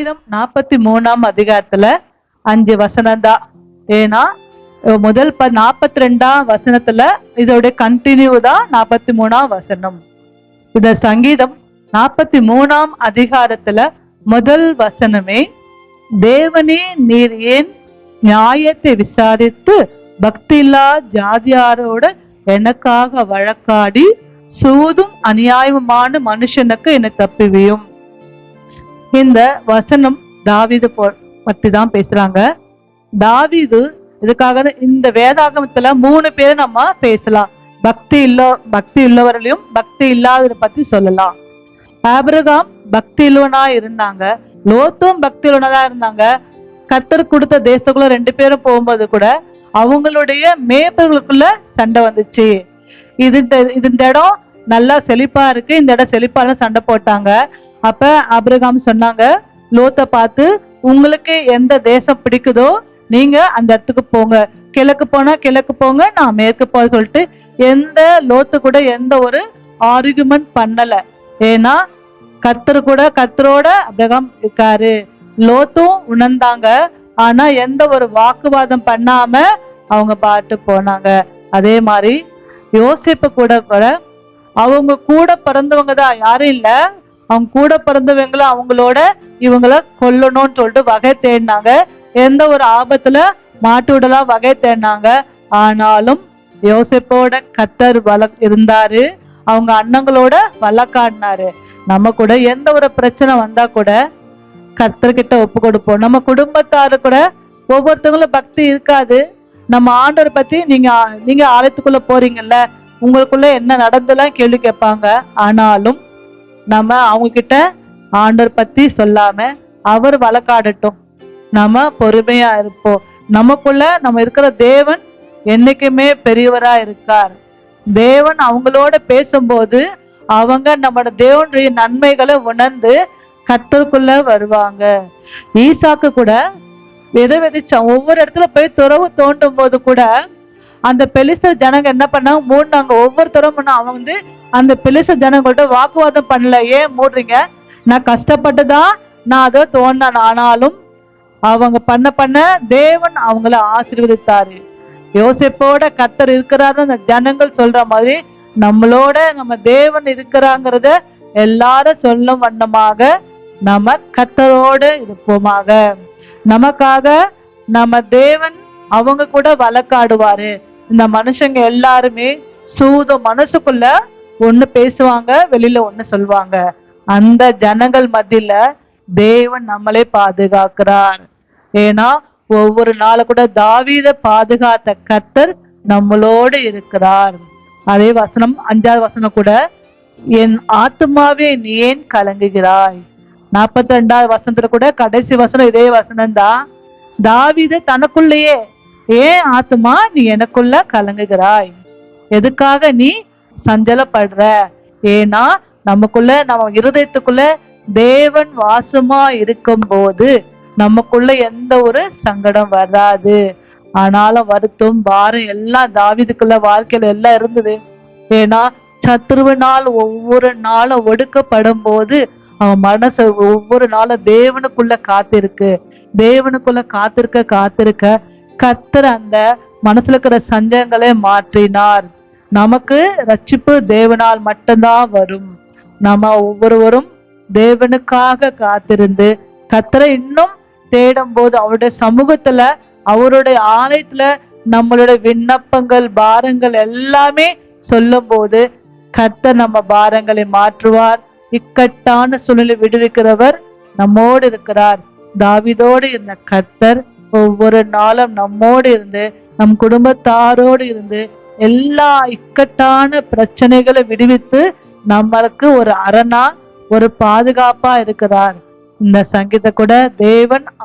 சங்கீதம் 43ஆம் அதிகாரத்துல 5 வசனம் தான். ஏன்னா முதல் 42ஆம் வசனத்துல இதோட கண்டினியூ தான் 43ஆம் வசனம். இந்த சங்கீதம் 43ஆம் அதிகாரத்துல முதல் வசனமே, தேவனே நீர் ஏன் நியாயத்தை விசாரித்து பக்தியில்லா ஜாதியாரோட எனக்காக வழக்காடி சூதும் அநியாயமான மனுஷனுக்கு என்னை தப்புவியும். இந்த வசனம் தாவீது பத்தி தான் பேசுறாங்க. தாவீது இதுக்காக இந்த வேதாகமத்துல 3 பேரை நம்ம பேசலாம். பக்தி உள்ளவர்களையும் பக்தி இல்லாதவரை பத்தி சொல்லலாம். ஆபிரகாம் பக்தி உள்ளவனா இருந்தாங்க, லோத்தும் பக்தி உள்ளவனா இருந்தாங்க. கர்த்தர் கொடுத்த தேசத்துக்குள்ள 2 பேரும் போகும்போது கூட அவங்களுடைய மேய்ப்பர்களுக்குள்ள சண்டை வந்துச்சு. இந்த இடம் நல்லா செழிப்பா இருக்கு, இந்த இடம் செழிப்பான சண்டை போட்டாங்க. அப்ப ஆபிரகாம் சொன்னாங்க லோத்தை பார்த்து, உங்களுக்கு எந்த தேசம் பிடிக்குதோ நீங்க அந்த இடத்துக்கு போங்க, கிழக்கு போனா கிழக்கு போங்க, நான் மேற்கு போக சொல்லிட்டு எந்த லோத்து கூட எந்த ஒரு ஆர்குமெண்ட் பண்ணல. ஏன்னா கர்த்தரோட ஆபிரகாம் இருக்காரு. லோத்தும் உணர்ந்தாங்க, ஆனா எந்த ஒரு வாக்குவாதம் பண்ணாம அவங்க பாட்டு போனாங்க. அதே மாதிரி யோசிப்பு கூட அவங்க கூட பிறந்தவங்க தான், யாரும் இல்ல, அவங்க கூட பிறந்தவங்கள அவங்களோட இவங்கள கொல்லணும்னு சொல்லிட்டு வகை தேடினாங்க. எந்த ஒரு ஆபத்துல மாட்டு விடலாம் வகை தேடினாங்க. ஆனாலும் யோசிப்போட கர்த்தர் இருந்தாரு, அவங்க அண்ணங்களோட வழக்காடினாரு. நம்ம கூட எந்த ஒரு பிரச்சனை வந்தா கூட கர்த்தர்கிட்ட ஒப்பு கொடுப்போம். நம்ம குடும்பத்தாரு கூட ஒவ்வொருத்தவங்களும் பக்தி இருக்காது. நம்ம ஆண்டவர் பத்தி நீங்க ஆலயத்துக்குள்ள போறீங்கல்ல, உங்களுக்குள்ள என்ன நடந்தெல்லாம் கேள்வி கேட்பாங்க. ஆனாலும் நம்ம அவங்க கிட்ட ஆண்டவர் பத்தி சொல்லாம அவர் வழக்காடட்டும், நம்ம பொறுமையா இருப்போம். நமக்குள்ள நம்ம இருக்கிற தேவன் என்னைக்குமே பெரியவரா இருக்கார். தேவன் அவங்களோட பேசும்போது அவங்க நம்மளோட தேவனுடைய நன்மைகளை உணர்ந்து கர்த்தருக்குள்ள வருவாங்க. ஈசாக்கு கூட விதை விதைச்சான். ஒவ்வொரு இடத்துல போய் துறவு தோண்டும் போது கூட அந்த பெலிஸ்தர் ஜனங்க என்ன பண்ணாங்க, மூடினாங்க. ஒவ்வொருத்தரும் அவங்க அந்த பெலிஸ்தர் ஜனங்கள்ட்ட வாக்குவாதம் பண்ணல. ஏன் மூடுறீங்க, நான் கஷ்டப்பட்டுதான் நான் அதை தோண்டினேன். ஆனாலும் அவங்க பண்ண தேவன் அவங்கள ஆசீர்வதித்தாரு. யோசிப்போட கர்த்தர் இருக்கிறாரு அந்த ஜனங்கள் சொல்ற மாதிரி நம்மளோட நம்ம தேவன் இருக்கிறாங்கிறத எல்லாரும் சொல்லும் வண்ணமாக நம்ம கர்த்தரோடு இருப்போமாக. நமக்காக நம்ம தேவன் அவங்க கூட வழக்காடுவாரு. இந்த மனுஷங்க எல்லாருமே சூதம், மனசுக்குள்ள ஒண்ணு பேசுவாங்க, வெளியில ஒண்ணு சொல்லுவாங்க. அந்த ஜனங்கள் மத்தியில தேவன் நம்மளே பாதுகாக்கிறார். ஏன்னா ஒவ்வொரு நாள கூட தாவீதை பாதுகாத்த கர்த்தர் நம்மளோடு இருக்கிறார். அதே வசனம் 5வது வசனம் கூட, என் ஆத்துமாவே நீ ஏன் கலங்குகிறாய். 42வது வசனத்துல கூட கடைசி வசனம் இதே வசனம் தான். தாவீது தனக்குள்ளேயே, ஏன் ஆத்துமா நீ எனக்குள்ள கலங்குகிறாய், எதுக்காக நீ சஞ்சலப்படுற. ஏன்னா நமக்குள்ள நம்ம இருதயத்துக்குள்ள தேவன் வாசமா இருக்கும் போது நமக்குள்ள எந்த ஒரு சங்கடம் வராது. ஆனாலும் வருத்தம் பாரம் எல்லாம் தாவீதுக்குள்ள வாழ்க்கையில எல்லாம் இருந்தது. ஏன்னா சத்ருவினால் ஒவ்வொரு நாளும் ஒடுக்கப்படும் போது அவன் மனசு ஒவ்வொரு நாளும் தேவனுக்குள்ள காத்திருக்க கர்த்தர் அந்த மனசுல இருக்கிற சஞ்சங்களை மாற்றினார். நமக்கு ரட்சிப்பு தேவனால் மட்டும்தான் வரும். நம்ம ஒவ்வொருவரும் தேவனுக்காக காத்திருந்து கர்த்தரை இன்னும் தேடும் போது அவருடைய சமூகத்துல அவருடைய ஆலயத்துல நம்மளுடைய விண்ணப்பங்கள் பாரங்கள் எல்லாமே சொல்லும் போது கர்த்தர் நம்ம பாரங்களை மாற்றுவார். இக்கட்டான சூழ்நிலை விடுவிக்கிறவர் நம்மோடு இருக்கிறார். தாவீதோடு இருந்த கர்த்தர் ஒவ்வொரு நாளும் நம்மோடு இருந்து நம் குடும்பத்தாரோடு இருந்து எல்லா இக்கட்டான பிரச்சனைகளை விடுவித்து நம்மளுக்கு ஒரு அரணா ஒரு பாதுகாப்பா இருக்கிறார். இந்த சங்கீத கூட தேவன்